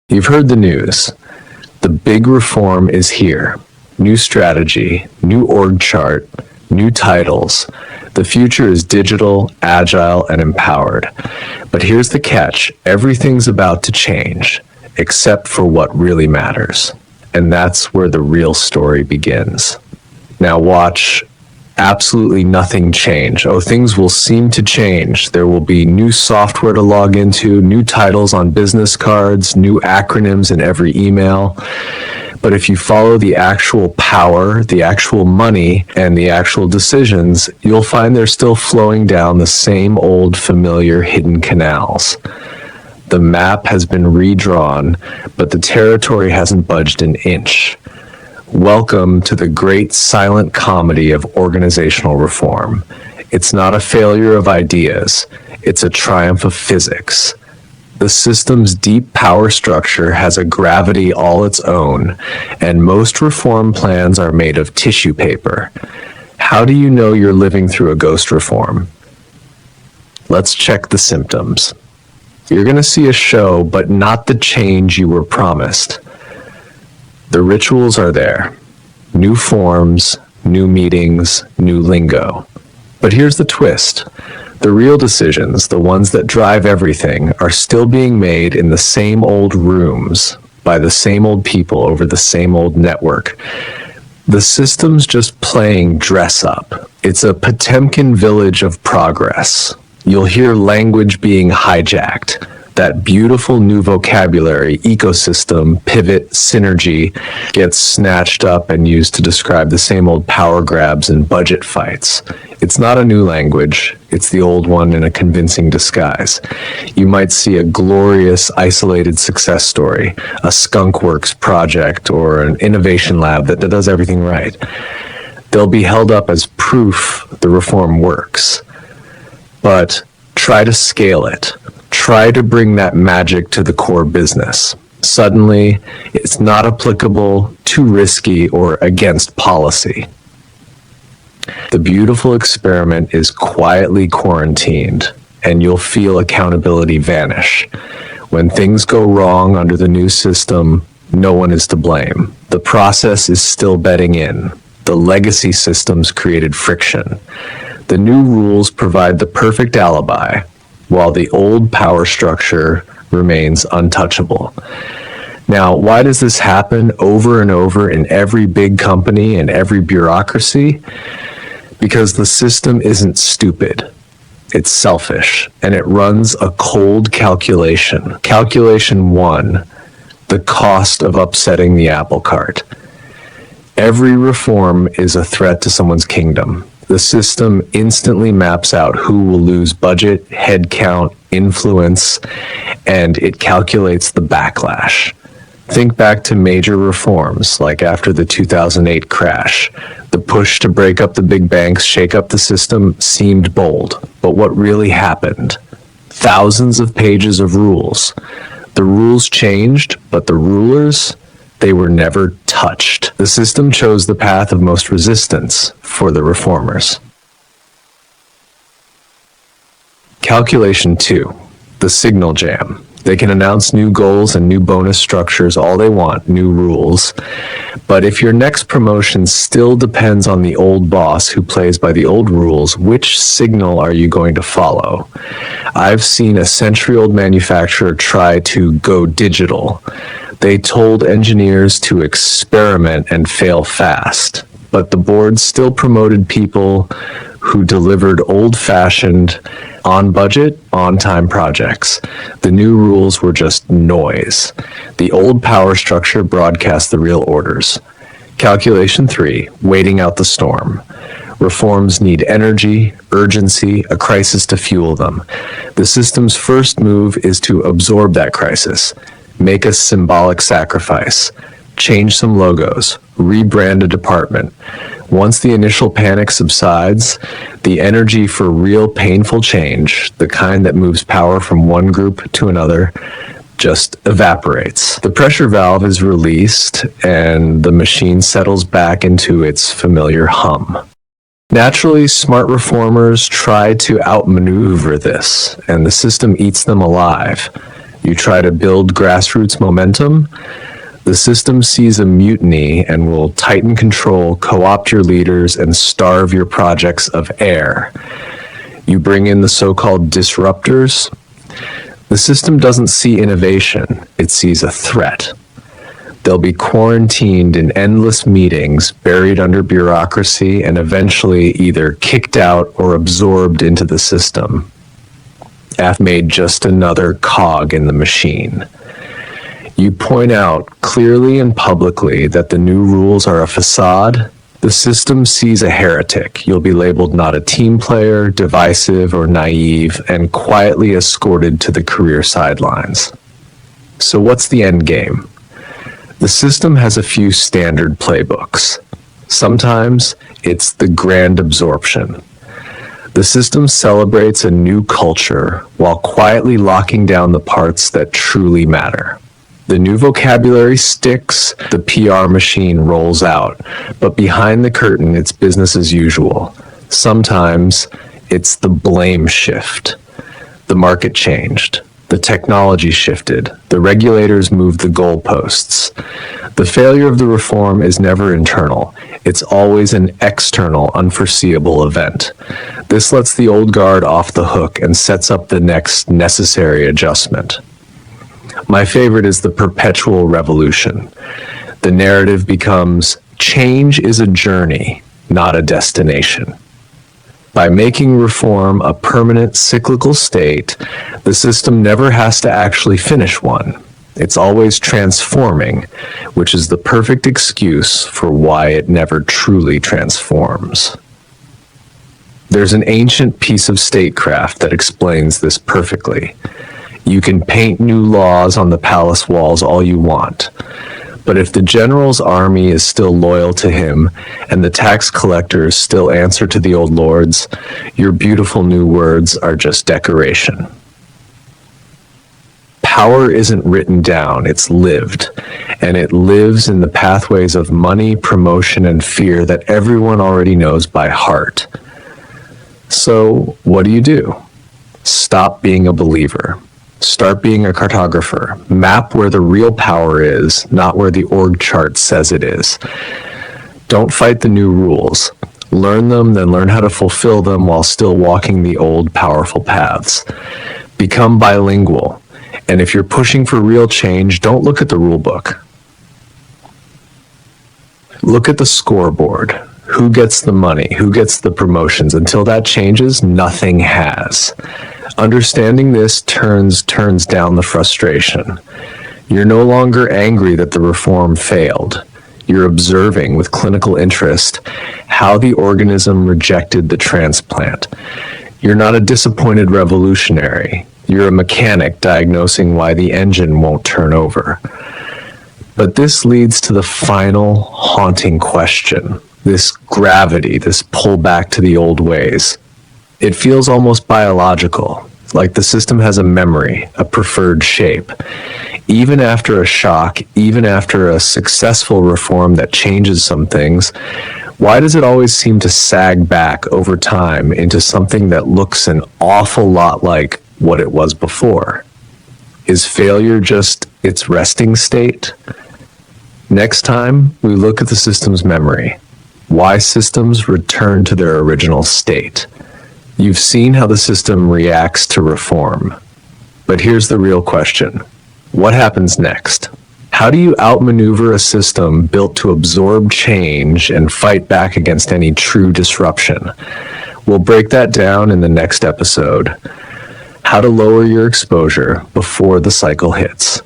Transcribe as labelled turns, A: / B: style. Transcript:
A: You've heard the news. The big reform is here. New strategy, new org chart, new titles. The future is digital, agile, and empowered. But here's the catch. Everything's about to change, except for what really matters. And that's where the real story begins. Now watch absolutely nothing change. Oh, things will seem to change. There will be new software to log into, new titles on business cards, new acronyms in every email. But if you follow the actual power, the actual money, and the actual decisions, you'll find they're still flowing down the same old familiar hidden canals. The map has been redrawn, but the territory hasn't budged an inch. Welcome to the great silent comedy of organizational reform. It's not a failure of ideas, it's a triumph of physics. The system's deep power structure has a gravity all its own, and most reform plans are made of tissue paper. How do you know you're living through a ghost reform? Let's check the symptoms. You're going to see a show, but not the change you were promised. The rituals are there. New forms, new meetings, new lingo. But here's the twist. The real decisions, the ones that drive everything, are still being made in the same old rooms, by the same old people over the same old network. The system's just playing dress up. It's a Potemkin village of progress. You'll hear language being hijacked. That beautiful new vocabulary, ecosystem, pivot, synergy, gets snatched up and used to describe the same old power grabs and budget fights. It's not a new language, it's the old one in a convincing disguise. You might see a glorious, isolated success story, a skunkworks project, or an innovation lab that does everything right. They'll be held up as proof the reform works. But try to scale it. Try to bring that magic to the core business. Suddenly, it's not applicable, too risky, or against policy. The beautiful experiment is quietly quarantined, and you'll feel accountability vanish. When things go wrong under the new system, no one is to blame. The process is still bedding in. The legacy systems created friction. The new rules provide the perfect alibi, while the old power structure remains untouchable. Now, why does this happen over and over in every big company and every bureaucracy? Because the system isn't stupid. It's selfish, and it runs a cold calculation. Calculation 1, the cost of upsetting the apple cart. Every reform is a threat to someone's kingdom. The system instantly maps out who will lose budget, headcount, influence, and it calculates the backlash. Think back to major reforms, like after the 2008 crash. The push to break up the big banks, shake up the system, seemed bold. But what really happened? Thousands of pages of rules. The rules changed, but the rulers, they were never touched. The system chose the path of most resistance for the reformers. Calculation 2, the signal jam. They can announce new goals and new bonus structures all they want, new rules. But if your next promotion still depends on the old boss who plays by the old rules, which signal are you going to follow? I've seen a century-old manufacturer try to go digital. They told engineers to experiment and fail fast, but the board still promoted people who delivered old-fashioned, on-budget, on-time projects. The new rules were just noise. The old power structure broadcast the real orders. Calculation 3, waiting out the storm. Reforms need energy, urgency, a crisis to fuel them. The system's first move is to absorb that crisis. Make a symbolic sacrifice. Change some logos. Rebrand a department. Once the initial panic subsides, the energy for real painful change, the kind that moves power from one group to another, just evaporates. The pressure valve is released and the machine settles back into its familiar hum. Naturally, smart reformers try to outmaneuver this, and the system eats them alive. You try to build grassroots momentum, the system sees a mutiny and will tighten control, co-opt your leaders, and starve your projects of air. You bring in the so-called disruptors. The system doesn't see innovation, it sees a threat. They'll be quarantined in endless meetings, buried under bureaucracy, and eventually either kicked out or absorbed into the system. Made just another cog in the machine. You point out clearly and publicly that the new rules are a facade. The system sees a heretic. You'll be labeled not a team player, divisive, or naive, and quietly escorted to the career sidelines. So what's the end game? The system has a few standard playbooks. Sometimes it's the grand absorption. The system celebrates a new culture while quietly locking down the parts that truly matter. The new vocabulary sticks, the PR machine rolls out, but behind the curtain, it's business as usual. Sometimes it's the blame shift. The market changed. The technology shifted. The regulators moved the goalposts. The failure of the reform is never internal. It's always an external, unforeseeable event. This lets the old guard off the hook and sets up the next necessary adjustment. My favorite is the perpetual revolution. The narrative becomes, change is a journey, not a destination. By making reform a permanent cyclical state, the system never has to actually finish one. It's always transforming, which is the perfect excuse for why it never truly transforms. There's an ancient piece of statecraft that explains this perfectly. You can paint new laws on the palace walls all you want, but if the general's army is still loyal to him and the tax collectors still answer to the old lords, your beautiful new words are just decoration. Power isn't written down, it's lived, and it lives in the pathways of money, promotion, and fear that everyone already knows by heart. So, what do? Stop being a believer. Start being a cartographer. Map where the real power is, not where the org chart says it is. Don't fight the new rules. Learn them, then learn how to fulfill them while still walking the old powerful paths. Become bilingual. And if you're pushing for real change, don't look at the rule book. Look at the scoreboard. Who gets the money? Who gets the promotions? Until that changes, nothing has. Understanding this turns down the frustration. You're no longer angry that the reform failed. You're observing with clinical interest how the organism rejected the transplant. You're not a disappointed revolutionary. You're a mechanic diagnosing why the engine won't turn over. But this leads to the final haunting question, this gravity, this pull back to the old ways. It feels almost biological, like the system has a memory, a preferred shape. Even after a shock, even after a successful reform that changes some things, why does it always seem to sag back over time into something that looks an awful lot like what it was before? Is failure just its resting state? Next time, we look at the system's memory. Why systems return to their original state. You've seen how the system reacts to reform. But here's the real question. What happens next? How do you outmaneuver a system built to absorb change and fight back against any true disruption? We'll break that down in the next episode. How to lower your exposure before the cycle hits.